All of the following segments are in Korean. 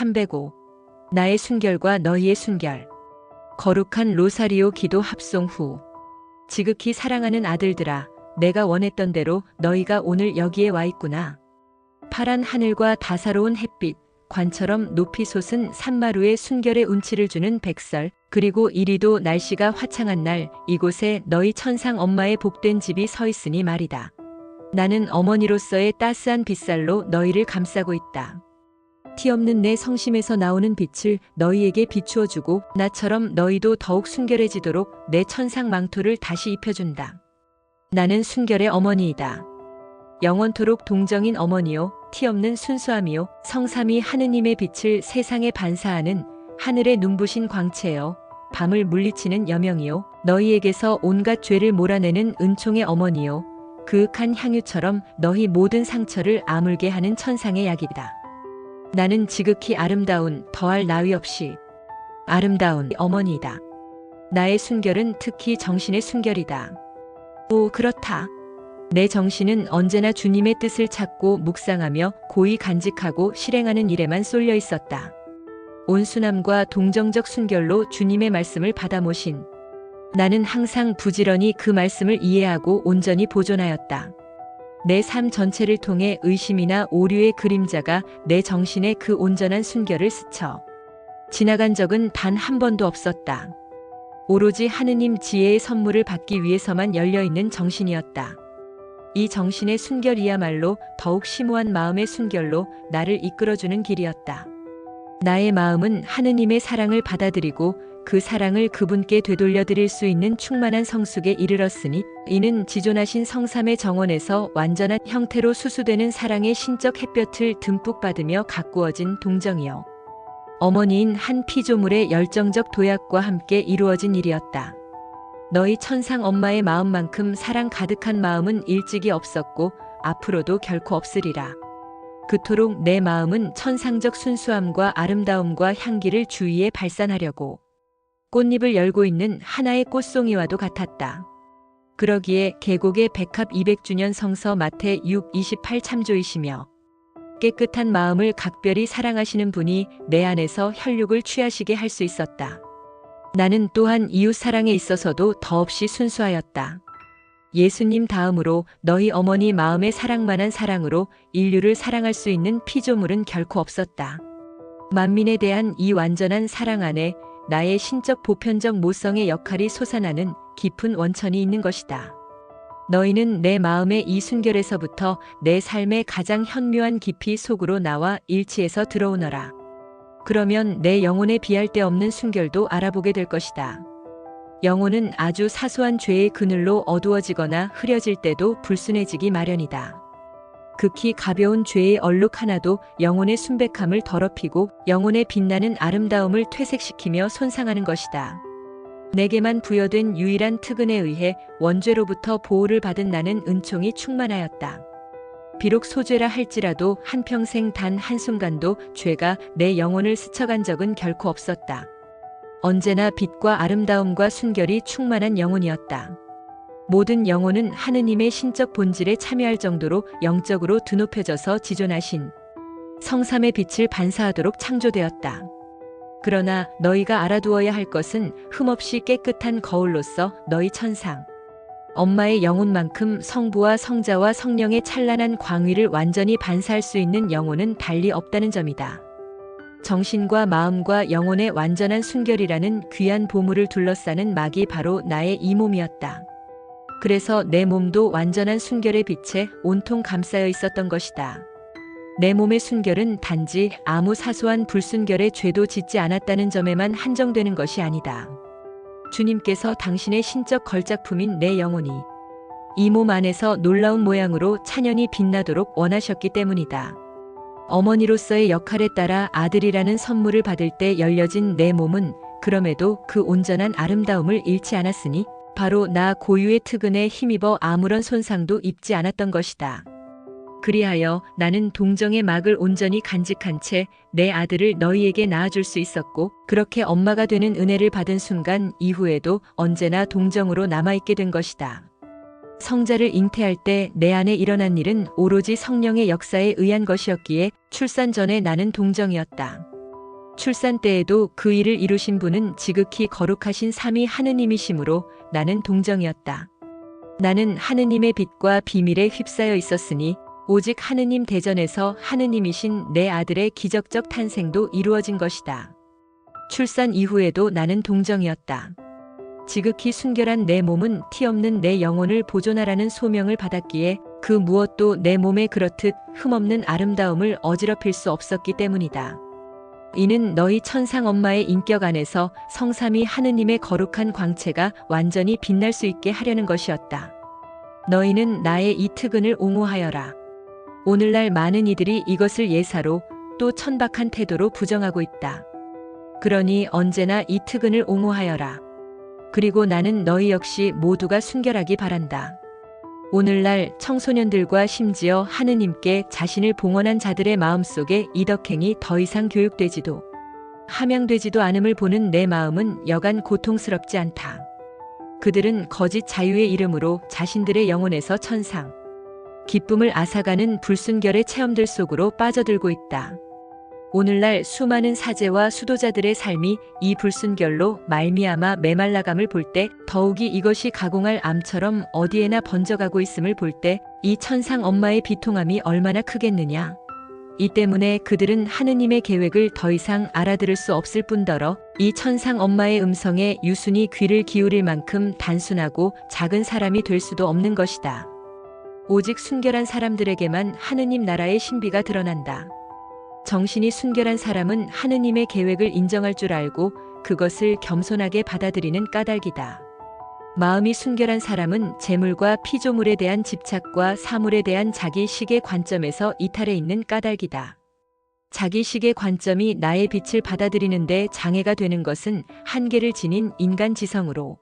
305. 나의 순결과 너희의 순결. 거룩한 로사리오 기도 합송 후. 지극히 사랑하는 아들들아, 내가 원했던 대로 너희가 오늘 여기에 와 있구나. 파란 하늘과 다사로운 햇빛, 관처럼 높이 솟은 산마루에 순결의 운치를 주는 백설, 그리고 이리도 날씨가 화창한 날 이곳에 너희 천상 엄마의 복된 집이 서 있으니 말이다. 나는 어머니로서의 따스한 빗살로 너희를 감싸고 있다. 티 없는 내 성심에서 나오는 빛을 너희에게 비추어 주고 나처럼 너희도 더욱 순결해지도록 내 천상 망토를 다시 입혀준다. 나는 순결의 어머니이다. 영원토록 동정인 어머니요, 티 없는 순수함이요, 성삼위 하느님의 빛을 세상에 반사하는 하늘의 눈부신 광채요, 밤을 물리치는 여명이요, 너희에게서 온갖 죄를 몰아내는 은총의 어머니요, 그윽한 향유처럼 너희 모든 상처를 아물게 하는 천상의 약이다. 나는 지극히 아름다운, 더할 나위 없이 아름다운 어머니이다. 나의 순결은 특히 정신의 순결이다. 오, 그렇다. 내 정신은 언제나 주님의 뜻을 찾고 묵상하며 고이 간직하고 실행하는 일에만 쏠려 있었다. 온순함과 동정적 순결로 주님의 말씀을 받아 모신 나는 항상 부지런히 그 말씀을 이해하고 온전히 보존하였다. 내 삶 전체를 통해 의심이나 오류의 그림자가 내 정신의 그 온전한 순결을 스쳐 지나간 적은 단 한 번도 없었다. 오로지 하느님 지혜의 선물을 받기 위해서만 열려있는 정신이었다. 이 정신의 순결이야말로 더욱 심오한 마음의 순결로 나를 이끌어주는 길이었다. 나의 마음은 하느님의 사랑을 받아들이고 그 사랑을 그분께 되돌려 드릴 수 있는 충만한 성숙에 이르렀으니 이는 지존하신 성삼의 정원에서 완전한 형태로 수수되는 사랑의 신적 햇볕을 듬뿍 받으며 가꾸어진 동정이요, 어머니인 한 피조물의 열정적 도약과 함께 이루어진 일이었다. 너희 천상 엄마의 마음만큼 사랑 가득한 마음은 일찍이 없었고 앞으로도 결코 없으리라. 그토록 내 마음은 천상적 순수함과 아름다움과 향기를 주위에 발산하려고 꽃잎을 열고 있는 하나의 꽃송이와도 같았다. 그러기에 계곡의 백합 200주년 성서 마태 6:28 참조이시며 깨끗한 마음을 각별히 사랑하시는 분이 내 안에서 혈육을 취하시게 할 수 있었다. 나는 또한 이웃 사랑에 있어서도 더없이 순수하였다. 예수님 다음으로 너희 어머니 마음의 사랑만한 사랑으로 인류를 사랑할 수 있는 피조물은 결코 없었다. 만민에 대한 이 완전한 사랑 안에 나의 신적 보편적 모성의 역할이 솟아나는 깊은 원천이 있는 것이다. 너희는 내 마음의 이 순결에서부터 내 삶의 가장 현묘한 깊이 속으로 나와 일치해서 들어오너라. 그러면 내 영혼에 비할 데 없는 순결도 알아보게 될 것이다. 영혼은 아주 사소한 죄의 그늘로 어두워지거나 흐려질 때도 불순해지기 마련이다. 극히 가벼운 죄의 얼룩 하나도 영혼의 순백함을 더럽히고 영혼의 빛나는 아름다움을 퇴색시키며 손상하는 것이다. 내게만 부여된 유일한 특은에 의해 원죄로부터 보호를 받은 나는 은총이 충만하였다. 비록 소죄라 할지라도 한평생 단 한순간도 죄가 내 영혼을 스쳐간 적은 결코 없었다. 언제나 빛과 아름다움과 순결이 충만한 영혼이었다. 모든 영혼은 하느님의 신적 본질에 참여할 정도로 영적으로 드높여져서 지존하신 성삼의 빛을 반사하도록 창조되었다. 그러나 너희가 알아두어야 할 것은 흠없이 깨끗한 거울로서 너희 천상 엄마의 영혼만큼 성부와 성자와 성령의 찬란한 광위를 완전히 반사할 수 있는 영혼은 달리 없다는 점이다. 정신과 마음과 영혼의 완전한 순결이라는 귀한 보물을 둘러싸는 막이 바로 나의 이 몸이었다. 그래서 내 몸도 완전한 순결의 빛에 온통 감싸여 있었던 것이다. 내 몸의 순결은 단지 아무 사소한 불순결의 죄도 짓지 않았다는 점에만 한정되는 것이 아니다. 주님께서 당신의 신적 걸작품인 내 영혼이 이 몸 안에서 놀라운 모양으로 찬연히 빛나도록 원하셨기 때문이다. 어머니로서의 역할에 따라 아들이라는 선물을 받을 때 열려진 내 몸은 그럼에도 그 온전한 아름다움을 잃지 않았으니 바로 나 고유의 특은에 힘입어 아무런 손상도 입지 않았던 것이다. 그리하여 나는 동정의 막을 온전히 간직한 채 내 아들을 너희에게 낳아줄 수 있었고 그렇게 엄마가 되는 은혜를 받은 순간 이후에도 언제나 동정으로 남아있게 된 것이다. 성자를 잉태할 때 내 안에 일어난 일은 오로지 성령의 역사에 의한 것이었기에 출산 전에 나는 동정이었다. 출산 때에도 그 일을 이루신 분은 지극히 거룩하신 삼위 하느님이시므로 나는 동정이었다. 나는 하느님의 빛과 비밀에 휩싸여 있었으니 오직 하느님 대전에서 하느님이신 내 아들의 기적적 탄생도 이루어진 것이다. 출산 이후에도 나는 동정이었다. 지극히 순결한 내 몸은 티 없는 내 영혼을 보존하라는 소명을 받았기에 그 무엇도 내 몸에 그렇듯 흠없는 아름다움을 어지럽힐 수 없었기 때문이다. 이는 너희 천상 엄마의 인격 안에서 성삼위 하느님의 거룩한 광채가 완전히 빛날 수 있게 하려는 것이었다. 너희는 나의 이 특은을 옹호하여라. 오늘날 많은 이들이 이것을 예사로 또 천박한 태도로 부정하고 있다. 그러니 언제나 이 특은을 옹호하여라. 그리고 나는 너희 역시 모두가 순결하기 바란다. 오늘날 청소년들과 심지어 하느님께 자신을 봉헌한 자들의 마음속에 이 덕행이 더 이상 교육되지도 함양되지도 않음을 보는 내 마음은 여간 고통스럽지 않다. 그들은 거짓 자유의 이름으로 자신들의 영혼에서 천상 기쁨을 앗아가는 불순결의 체험들 속으로 빠져들고 있다. 오늘날 수많은 사제와 수도자들의 삶이 이 불순결로 말미암아 메말라감을 볼 때, 더욱이 이것이 가공할 암처럼 어디에나 번져가고 있음을 볼 때 이 천상 엄마의 비통함이 얼마나 크겠느냐. 이 때문에 그들은 하느님의 계획을 더 이상 알아들을 수 없을 뿐더러 이 천상 엄마의 음성에 유순히 귀를 기울일 만큼 단순하고 작은 사람이 될 수도 없는 것이다. 오직 순결한 사람들에게만 하느님 나라의 신비가 드러난다. 정신이 순결한 사람은 하느님의 계획을 인정할 줄 알고 그것을 겸손하게 받아들이는 까닭이다. 마음이 순결한 사람은 재물과 피조물에 대한 집착과 사물에 대한 자기식의 관점에서 이탈해 있는 까닭이다. 자기식의 관점이 나의 빛을 받아들이는데 장애가 되는 것은 한계를 지닌 인간 지성으로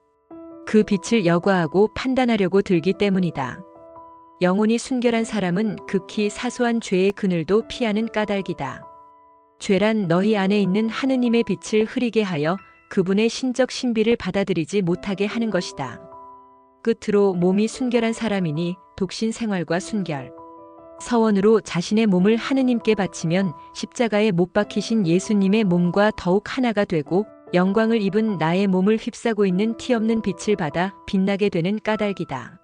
그 빛을 여과하고 판단하려고 들기 때문이다. 영혼이 순결한 사람은 극히 사소한 죄의 그늘도 피하는 까닭이다. 죄란 너희 안에 있는 하느님의 빛을 흐리게 하여 그분의 신적 신비를 받아들이지 못하게 하는 것이다. 끝으로 몸이 순결한 사람이니 독신 생활과 순결, 서원으로 자신의 몸을 하느님께 바치면 십자가에 못 박히신 예수님의 몸과 더욱 하나가 되고 영광을 입은 나의 몸을 휩싸고 있는 티 없는 빛을 받아 빛나게 되는 까닭이다.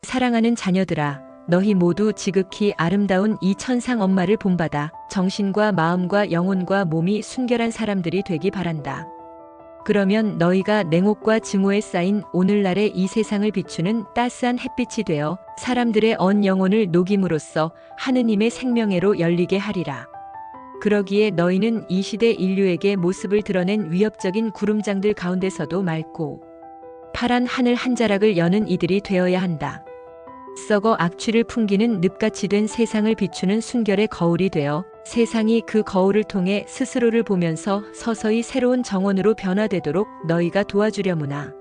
사랑하는 자녀들아, 너희 모두 지극히 아름다운 이 천상 엄마를 본받아 정신과 마음과 영혼과 몸이 순결한 사람들이 되기 바란다. 그러면 너희가 냉혹과 증오에 쌓인 오늘날의 이 세상을 비추는 따스한 햇빛이 되어 사람들의 언 영혼을 녹임으로써 하느님의 생명회로 열리게 하리라. 그러기에 너희는 이 시대 인류에게 모습을 드러낸 위협적인 구름장들 가운데서도 맑고 파란 하늘 한 자락을 여는 이들이 되어야 한다. 썩어 악취를 풍기는 늪같이 된 세상을 비추는 순결의 거울이 되어 세상이 그 거울을 통해 스스로를 보면서 서서히 새로운 정원으로 변화되도록 너희가 도와주려무나.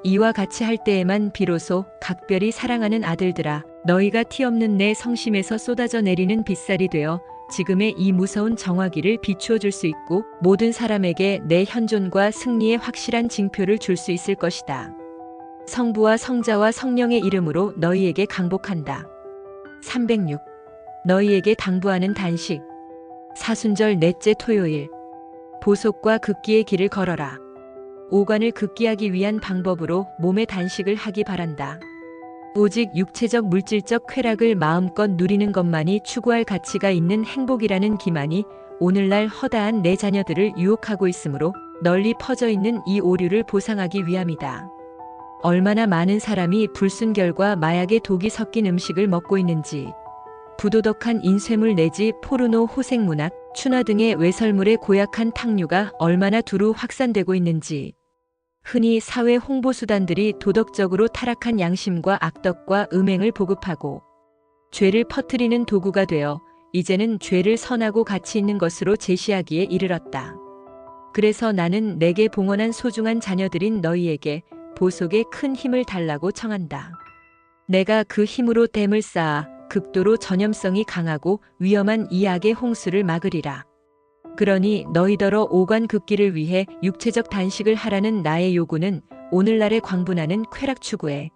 이와 같이 할 때에만 비로소 각별히 사랑하는 아들들아, 너희가 티 없는 내 성심에서 쏟아져 내리는 빗살이 되어 지금의 이 무서운 정화기를 비추어 줄 수 있고 모든 사람에게 내 현존과 승리의 확실한 징표를 줄 수 있을 것이다. 성부와 성자와 성령의 이름으로 너희에게 강복한다. 306. 너희에게 당부하는 단식. 사순절 넷째 토요일. 보속과 극기의 길을 걸어라. 오관을 극기하기 위한 방법으로 몸의 단식을 하기 바란다. 오직 육체적 물질적 쾌락을 마음껏 누리는 것만이 추구할 가치가 있는 행복이라는 기만이 오늘날 허다한 내 자녀들을 유혹하고 있으므로 널리 퍼져 있는 이 오류를 보상하기 위함이다. 얼마나 많은 사람이 불순결과 마약의 독이 섞인 음식을 먹고 있는지, 부도덕한 인쇄물 내지 포르노 호색문학, 추나 등의 외설물의 고약한 탕류가 얼마나 두루 확산되고 있는지, 흔히 사회 홍보수단들이 도덕적으로 타락한 양심과 악덕과 음행을 보급하고 죄를 퍼뜨리는 도구가 되어 이제는 죄를 선하고 가치 있는 것으로 제시하기에 이르렀다. 그래서 나는 내게 봉헌한 소중한 자녀들인 너희에게 보속에 큰 힘을 달라고 청한다. 내가 그 힘으로 댐을 쌓아 극도로 전염성이 강하고 위험한 이 악의 홍수를 막으리라. 그러니 너희더러 오관 극기를 위해 육체적 단식을 하라는 나의 요구는 오늘날의 광분하는 쾌락 추구에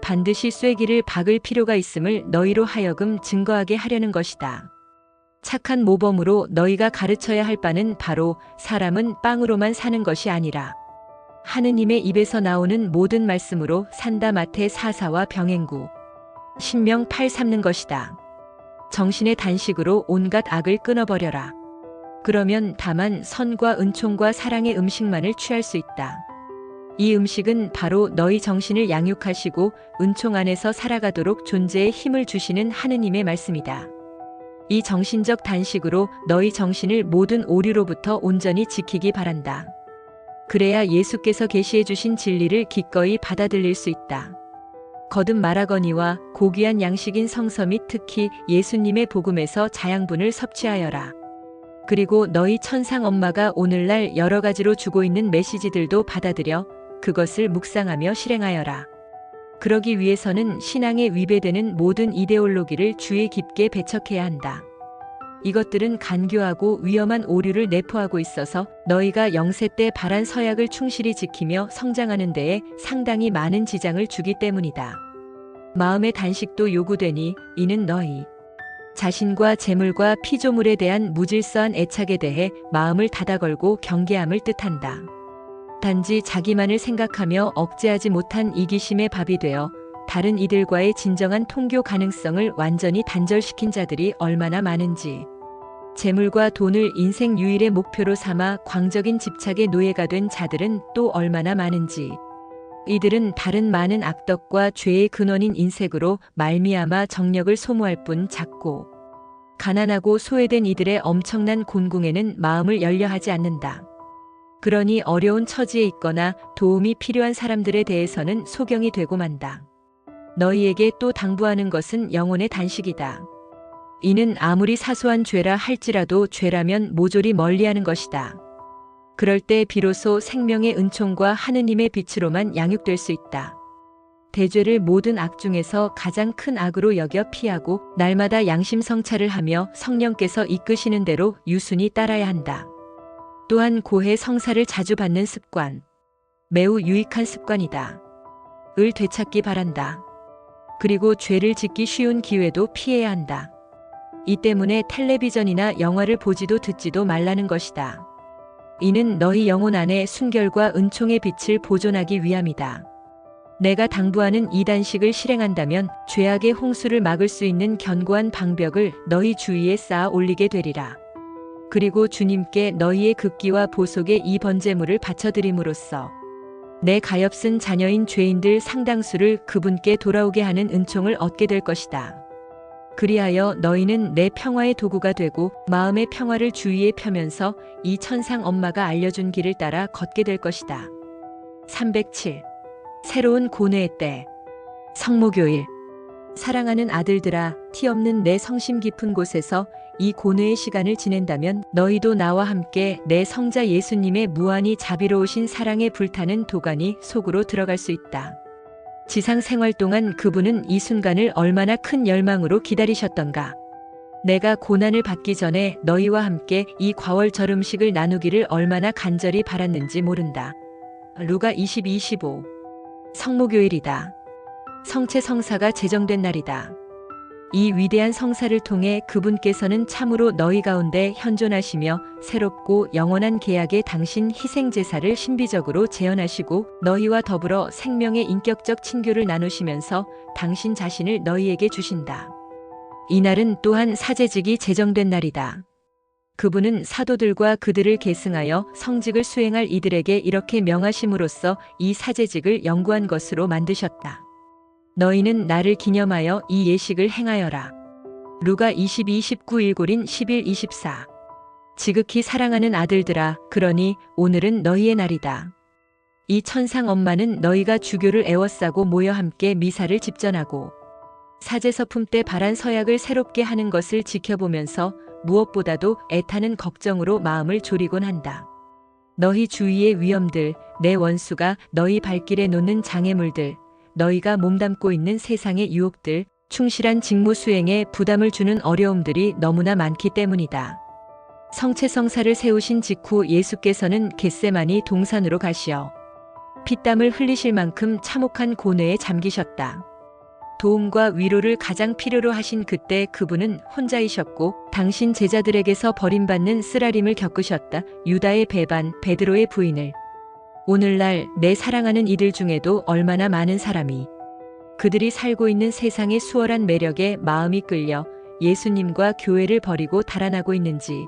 반드시 쐐기를 박을 필요가 있음을 너희로 하여금 증거하게 하려는 것이다. 착한 모범으로 너희가 가르쳐야 할 바는 바로 사람은 빵으로만 사는 것이 아니라 하느님의 입에서 나오는 모든 말씀으로 산다. 마태 4:4와 병행구 신명 8:3는 것이다. 정신의 단식으로 온갖 악을 끊어버려라. 그러면 다만 선과 은총과 사랑의 음식만을 취할 수 있다. 이 음식은 바로 너희 정신을 양육하시고 은총 안에서 살아가도록 존재에 힘을 주시는 하느님의 말씀이다. 이 정신적 단식으로 너희 정신을 모든 오류로부터 온전히 지키기 바란다. 그래야 예수께서 계시해 주신 진리를 기꺼이 받아들일 수 있다. 거듭 말하거니와 고귀한 양식인 성서 및 특히 예수님의 복음에서 자양분을 섭취하여라. 그리고 너희 천상 엄마가 오늘날 여러 가지로 주고 있는 메시지들도 받아들여 그것을 묵상하며 실행하여라. 그러기 위해서는 신앙에 위배되는 모든 이데올로기를 주의 깊게 배척해야 한다. 이것들은 간교하고 위험한 오류를 내포하고 있어서 너희가 영세 때 바란 서약을 충실히 지키며 성장하는 데에 상당히 많은 지장을 주기 때문이다. 마음의 단식도 요구되니 이는 너희 자신과 재물과 피조물에 대한 무질서한 애착에 대해 마음을 닫아걸고 경계함을 뜻한다. 단지 자기만을 생각하며 억제하지 못한 이기심의 밥이 되어 다른 이들과의 진정한 통교 가능성을 완전히 단절시킨 자들이 얼마나 많은지, 재물과 돈을 인생 유일의 목표로 삼아 광적인 집착의 노예가 된 자들은 또 얼마나 많은지, 이들은 다른 많은 악덕과 죄의 근원인 인색으로 말미암아 정력을 소모할 뿐 작고 가난하고 소외된 이들의 엄청난 곤궁에는 마음을 열려하지 않는다. 그러니 어려운 처지에 있거나 도움이 필요한 사람들에 대해서는 소경이 되고 만다. 너희에게 또 당부하는 것은 영혼의 단식이다. 이는 아무리 사소한 죄라 할지라도 죄라면 모조리 멀리하는 것이다. 그럴 때 비로소 생명의 은총과 하느님의 빛으로만 양육될 수 있다. 대죄를 모든 악 중에서 가장 큰 악으로 여겨 피하고 날마다 양심 성찰을 하며 성령께서 이끄시는 대로 유순히 따라야 한다. 또한 고해 성사를 자주 받는 습관, 매우 유익한 습관이다. 을 되찾기 바란다. 그리고 죄를 짓기 쉬운 기회도 피해야 한다. 이 때문에 텔레비전이나 영화를 보지도 듣지도 말라는 것이다. 이는 너희 영혼 안에 순결과 은총의 빛을 보존하기 위함이다. 내가 당부하는 이 단식을 실행한다면 죄악의 홍수를 막을 수 있는 견고한 방벽을 너희 주위에 쌓아 올리게 되리라. 그리고 주님께 너희의 급기와 보속의 이 번제물을 바쳐드림으로써 내 가엾은 자녀인 죄인들 상당수를 그분께 돌아오게 하는 은총을 얻게 될 것이다. 그리하여 너희는 내 평화의 도구가 되고 마음의 평화를 주위에 펴면서 이 천상 엄마가 알려준 길을 따라 걷게 될 것이다. 307. 새로운 고뇌의 때. 성모교일. 사랑하는 아들들아, 티 없는 내 성심 깊은 곳에서 이 고뇌의 시간을 지낸다면 너희도 나와 함께 내 성자 예수님의 무한히 자비로우신 사랑에 불타는 도가니 속으로 들어갈 수 있다. 지상 생활 동안 그분은 이 순간을 얼마나 큰 열망으로 기다리셨던가. 내가 고난을 받기 전에 너희와 함께 이 과월절 음식을 나누기를 얼마나 간절히 바랐는지 모른다. 루가 22-25. 성모교일이다. 성체 성사가 제정된 날이다. 이 위대한 성사를 통해 그분께서는 참으로 너희 가운데 현존하시며 새롭고 영원한 계약의 당신 희생제사를 신비적으로 재현하시고 너희와 더불어 생명의 인격적 친교를 나누시면서 당신 자신을 너희에게 주신다. 이날은 또한 사제직이 제정된 날이다. 그분은 사도들과 그들을 계승하여 성직을 수행할 이들에게 이렇게 명하심으로써 이 사제직을 영구한 것으로 만드셨다. 너희는 나를 기념하여 이 예식을 행하여라. 루가 22-19 11-24. 지극히 사랑하는 아들들아, 그러니 오늘은 너희의 날이다. 이 천상 엄마는 너희가 주교를 애워싸고 모여 함께 미사를 집전하고 사제서품 때 바란 서약을 새롭게 하는 것을 지켜보면서 무엇보다도 애타는 걱정으로 마음을 졸이곤 한다. 너희 주위의 위험들, 내 원수가 너희 발길에 놓는 장애물들, 너희가 몸담고 있는 세상의 유혹들, 충실한 직무 수행에 부담을 주는 어려움들이 너무나 많기 때문이다. 성체성사를 세우신 직후 예수께서는 겟세마니 동산으로 가시어 피땀을 흘리실 만큼 참혹한 고뇌에 잠기셨다. 도움과 위로를 가장 필요로 하신 그때 그분은 혼자이셨고 당신 제자들에게서 버림받는 쓰라림을 겪으셨다. 유다의 배반, 베드로의 부인을. 오늘날 내 사랑하는 이들 중에도 얼마나 많은 사람이 그들이 살고 있는 세상의 수월한 매력에 마음이 끌려 예수님과 교회를 버리고 달아나고 있는지,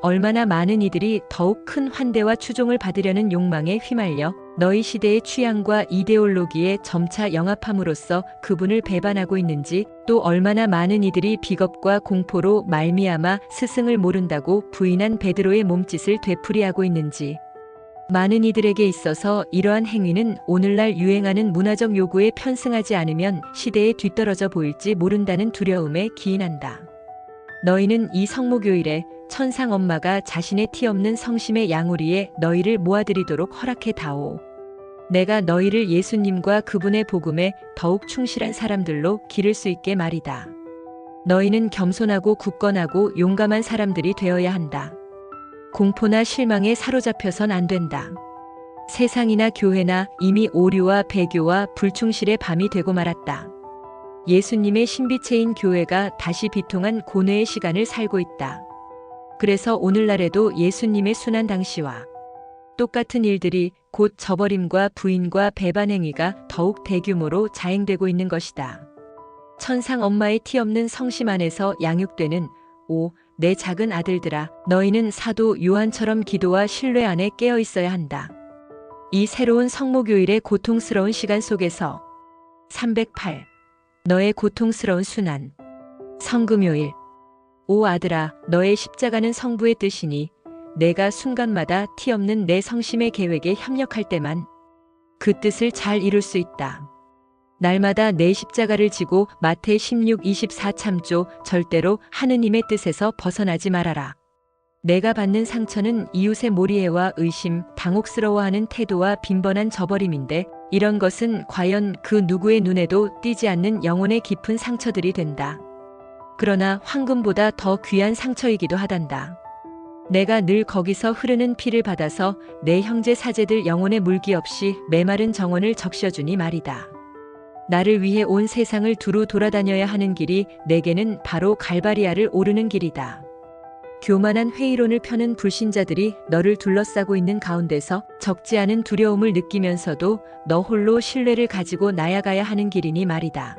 얼마나 많은 이들이 더욱 큰 환대와 추종을 받으려는 욕망에 휘말려 너희 시대의 취향과 이데올로기에 점차 영합함으로써 그분을 배반하고 있는지, 또 얼마나 많은 이들이 비겁과 공포로 말미암아 스승을 모른다고 부인한 베드로의 몸짓을 되풀이하고 있는지, 많은 이들에게 있어서 이러한 행위는 오늘날 유행하는 문화적 요구에 편승하지 않으면 시대에 뒤떨어져 보일지 모른다는 두려움에 기인한다. 너희는 이 성모교일에 천상 엄마가 자신의 티 없는 성심의 양우리에 너희를 모아드리도록 허락해 다오. 내가 너희를 예수님과 그분의 복음에 더욱 충실한 사람들로 기를 수 있게 말이다. 너희는 겸손하고 굳건하고 용감한 사람들이 되어야 한다. 공포나 실망에 사로잡혀선 안 된다. 세상이나 교회나 이미 오류와 배교와 불충실의 밤이 되고 말았다. 예수님의 신비체인 교회가 다시 비통한 고뇌의 시간을 살고 있다. 그래서 오늘날에도 예수님의 순환 당시와 똑같은 일들이 곧 저버림과 부인과 배반 행위가 더욱 대규모로 자행되고 있는 것이다. 천상 엄마의 티 없는 성심 안에서 양육되는 내 작은 아들들아, 너희는 사도 요한처럼 기도와 신뢰 안에 깨어 있어야 한다. 이 새로운 성모교일의 고통스러운 시간 속에서 308. 너의 고통스러운 순환. 성금요일. 오 아들아, 너의 십자가는 성부의 뜻이니 내가 순간마다 티 없는 내 성심의 계획에 협력할 때만 그 뜻을 잘 이룰 수 있다. 날마다 내 십자가를 지고 마태 16:24 참조. 절대로 하느님의 뜻에서 벗어나지 말아라. 내가 받는 상처는 이웃의 모리애와 의심, 당혹스러워하는 태도와 빈번한 저버림인데, 이런 것은 과연 그 누구의 눈에도 띄지 않는 영혼의 깊은 상처들이 된다. 그러나 황금보다 더 귀한 상처이기도 하단다. 내가 늘 거기서 흐르는 피를 받아서 내 형제 사제들 영혼에 물기 없이 메마른 정원을 적셔주니 말이다. 나를 위해 온 세상을 두루 돌아다녀야 하는 길이 내게는 바로 갈바리아를 오르는 길이다. 교만한 회의론을 펴는 불신자들이 너를 둘러싸고 있는 가운데서 적지 않은 두려움을 느끼면서도 너 홀로 신뢰를 가지고 나아가야 하는 길이니 말이다.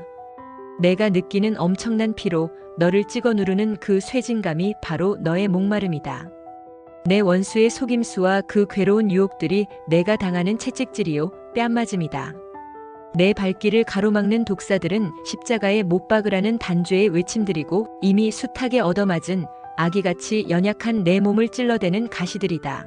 내가 느끼는 엄청난 피로 너를 찍어 누르는 그 쇠진감이 바로 너의 목마름이다. 내 원수의 속임수와 그 괴로운 유혹들이 내가 당하는 채찍질이요 뺨맞음이다. 내 발길을 가로막는 독사들은 십자가에 못 박으라는 단죄의 외침들이고, 이미 숱하게 얻어맞은 아기같이 연약한 내 몸을 찔러대는 가시들이다.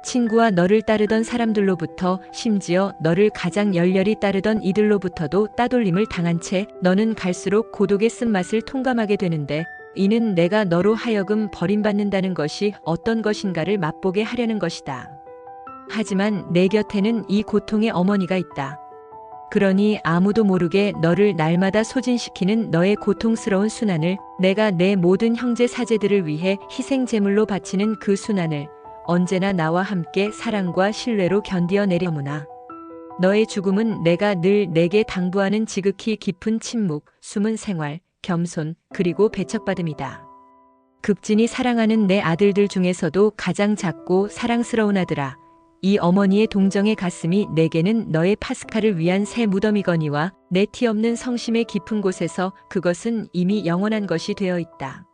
친구와 너를 따르던 사람들로부터, 심지어 너를 가장 열렬히 따르던 이들로부터도 따돌림을 당한 채 너는 갈수록 고독의 쓴맛을 통감하게 되는데, 이는 내가 너로 하여금 버림받는다는 것이 어떤 것인가를 맛보게 하려는 것이다. 하지만 내 곁에는 이 고통의 어머니가 있다. 그러니 아무도 모르게 너를 날마다 소진시키는 너의 고통스러운 순환을, 내가 내 모든 형제 사제들을 위해 희생 제물로 바치는 그 순환을 언제나 나와 함께 사랑과 신뢰로 견디어내려무나. 너의 죽음은 내가 늘 내게 당부하는 지극히 깊은 침묵, 숨은 생활, 겸손, 그리고 배척받음이다. 극진히 사랑하는 내 아들들 중에서도 가장 작고 사랑스러운 아들아, 이 어머니의 동정의 가슴이 내게는 너의 파스카를 위한 새 무덤이거니와 내 티 없는 성심의 깊은 곳에서 그것은 이미 영원한 것이 되어 있다.